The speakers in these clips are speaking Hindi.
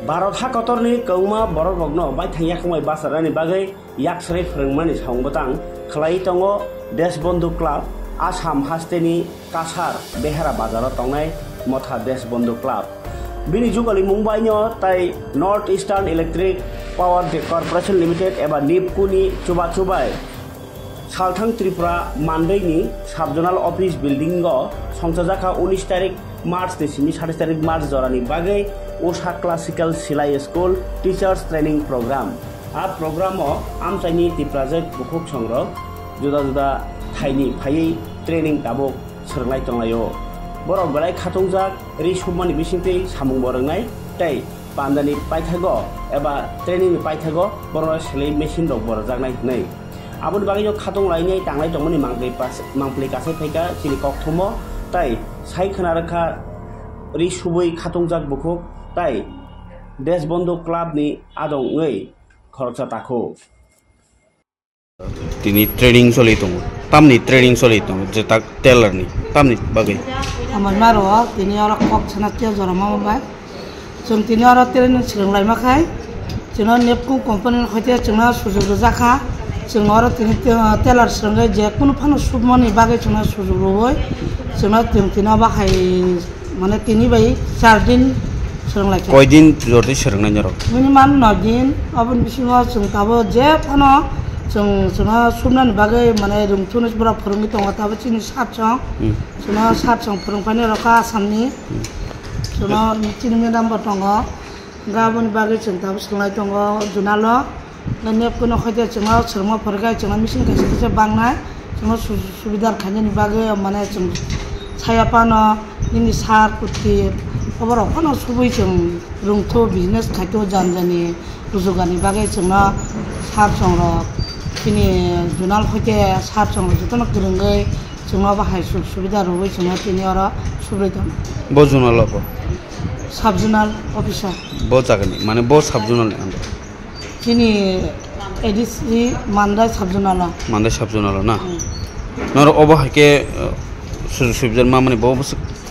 भारत हाकतरनि कौमा बरक रगनो बायथांया खमाय बासारानि बागै याकसरै फोरोंमानि सावंबतां खलाई तंगो देश बंधु क्लाब आसाम हास्टेनि कासार बेहेरा बाजाराव तंनाय मथा देश बंधु क्लाब बिनि जुगालि मुंबाइनो ताई north eastern electric power corporation limited एबा निपकुनि चुबाय सालथां त्रिपुरा मानदैनि साबजोनाल ऑफिस बिल्डिंग संसाजाखा 19 तारिख मार्च नि 27 तारिख मार्च जरानि बागै ओसा क्लासिकल सिलाई स्कूल टीचर्स ट्रेनिंग प्रोग्राम आ प्रोग्राम आमचाइनि तिप्राजेक बुकुक संग्रह जुदा जुदा थाइनि फायै ट्रेनिंग दाबो सोलोंनाय दंलायो बरक बेलाय खाथंजाक रिसुमानि बिसिंथै सामुं बरंनाय तै पान्दानि पाइथागो एबा ट्रेनिंनि पाइथागो बर सेलै मेसिन दं बरजागनाय नै आबुनि बागै खाथं लायनाय तांनाय दंमोन मांप्ले कासे फैका सिनि कक्थमो तै साइ खोनारखा रिसुबै खाथंजाक बुकुक तै देश बंधु क्लाबनि आदङै खरचा ताखौ तिनी ट्रेनिंग सोलितो तामनि ट्रेनिंग सोलितो जेता टेलरनि तामनि बागै आमन मारो तिनी आरो कक सनात्य जरमा बाय जों तिनी आरो ट्रेनिंग सोलोंलाय माखाय जोंना नेपकु कंपनी खयते जोंना सुजुग जाखा जों आरो तिनी टेलर सोलोंनाय जे कुनु फानो सुबमनि बागै जोंना सुजुग रोय जोंना तिना बाहाय माने तिनी बाय 4 दिन सोलोंलाय कय दिन जरदि सोलोंनाय जरो मिनिमाम 9 दिन अबन बिसिङाव जों ताबो जे फानो जोंना सुबनानि बागै माने रुंथुनसफोरा फोरोंनो दङ ताबो तिनी 7 जन जोंना 7 जन फोरोंफानो रखा आसामनि जोंना तिनी मेदामबो दङ गाबोन बागै जों ताबो सोलोंनाय दङ जुनाल नेपकुनो खयते जोंना सोलोंमा फोरगाय जोंना मिसिन खायसे बांनाय जोंना सुबिदा खायनि बागै माने जों सायापानो निनि सार कुति खबराव फानो सुबै जों रुंथु बिजनेस खायतो जानजानि रुजुगानि बागै जोंना सार संर तिनी जुनाल खयते सार संर जतन गोरोंगै जोंना बाहाय सुबिदा रुबै जोंना तिनी आरो सुब्रै दं बो जुनाल बो सब जुनाल अफिसार बो जागनि माने बो सब जुनाल तिनी एडिसि मानदाय सब जुनाल ना नर अबहायके सुबिदा मा माने बो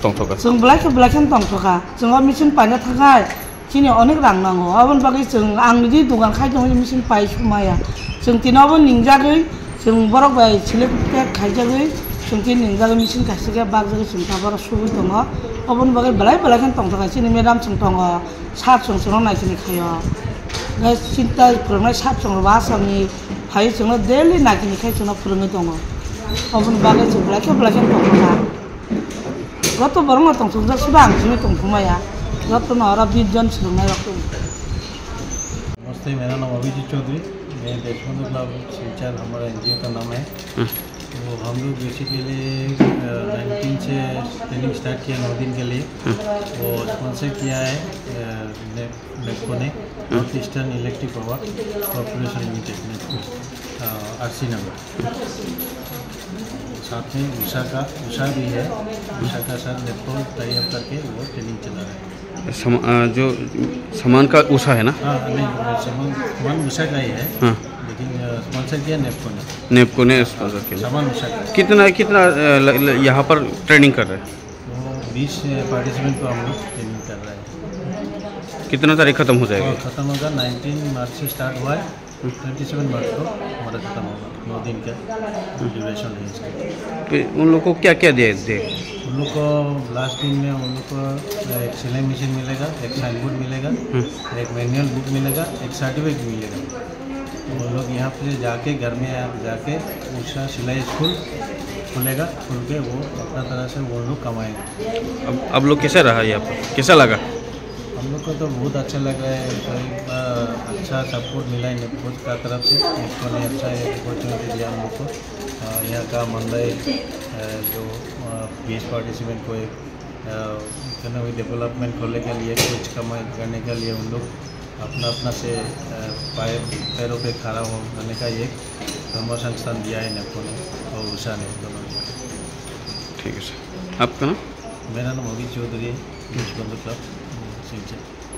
तंथका जों ब्लाइखन तंथका जों मिसिन पाइनो थाखाय तिनी अनेक रां नांगौ आबन बागै जों आंनि दुगान खाय दं मिसिन पाइ समाया जों तिनावबो निंजागै जों बरक बाय सिलेक्ट खायजागै जों तिन निंजागै मिसिन खायसेगा बागजागै जों ताबार सुबि दङ अबन बागै ब्लाइखन तंथका तिनी मेदाम जों दङ सात जों नायखिनि खायो गाय चिन्ता फोरोंनाय सात जों आसामनि फाय जों डेलि नायखिनि खाय जों फोरोंनो दङ अबन बागै जों ब्लाइखन तंथका गत बरंग तंथजा सुबा आंसिनो तंथमाया गत नरा 20 जन सोलोंनाय रखम नमस्ते मेरा नाम अभिजीत चौधरी मैं देश बंधु क्लब सिलचर हमारा एनजीओ का नाम है तो हम लोग बेसिकली 19 से ट्रेनिंग स्टार्ट किया 9 दिन के लिए वो स्पॉन्सर किया है नेपको ने north eastern electric power corporation limited ने आरसी नंबर साथ में उषा भी है उषा का साथ नेपको टाई अप करके वो ट्रेनिंग चला रहे हैं जो सामान का उषा है ना हाँ नहीं सामान उषा का ही है हाँ लेकिन स्पॉन्सर किया नेपको ने स्पॉन्सर किया सामान उषा का कितना यहाँ पर ट्रेनिंग कर रहे हैं वो 20 पार्टिसिपेंट को हम लोग ट्रेनिंग कर रहे हैं कितना तारीख खत्म हो जाएगा ख़त्म होगा 19 मार्च से स्टार्ट हुआ है 27 मार्च को हमारा खत्म होगा 9 दिन का ड्यूरेशन है इसका उन लोग को क्या क्या दे उन लोग को लास्ट दिन में उन लोग को एक सिलाई मशीन मिलेगा एक साइन बोर्ड मिलेगा एक मैनुअल बुक मिलेगा एक सर्टिफिकेट मिलेगा तो वो लोग यहाँ पे जाके घर में जाके उषा सिलाई स्कूल खुलेगा खुल के वो अपना तरह से वो लोग कमाएंगे अब लोग कैसा रहा यहाँ पर कैसा लगा हम लोग को तो बहुत अच्छा लग रहा है अच्छा सपोर्ट मिला है नेपको का तरफ से नेपको ने अच्छा अपॉर्चुनिटी दिया हम लोग को यहाँ का मंदाई जो 20 पार्टिसिपेंट को एक इकोनॉमिक डेवलपमेंट खोलने के लिए कुछ कमाई करने के लिए उन लोग अपना से पैरों पे खड़ा होने का एक धर्म संस्थान दिया है नेपको ने और उषा ने दोनों। ठीक है सर आपका नाम? मेरा नाम अभिजीत चौधरी है देश बंधु क्लब सिलचर।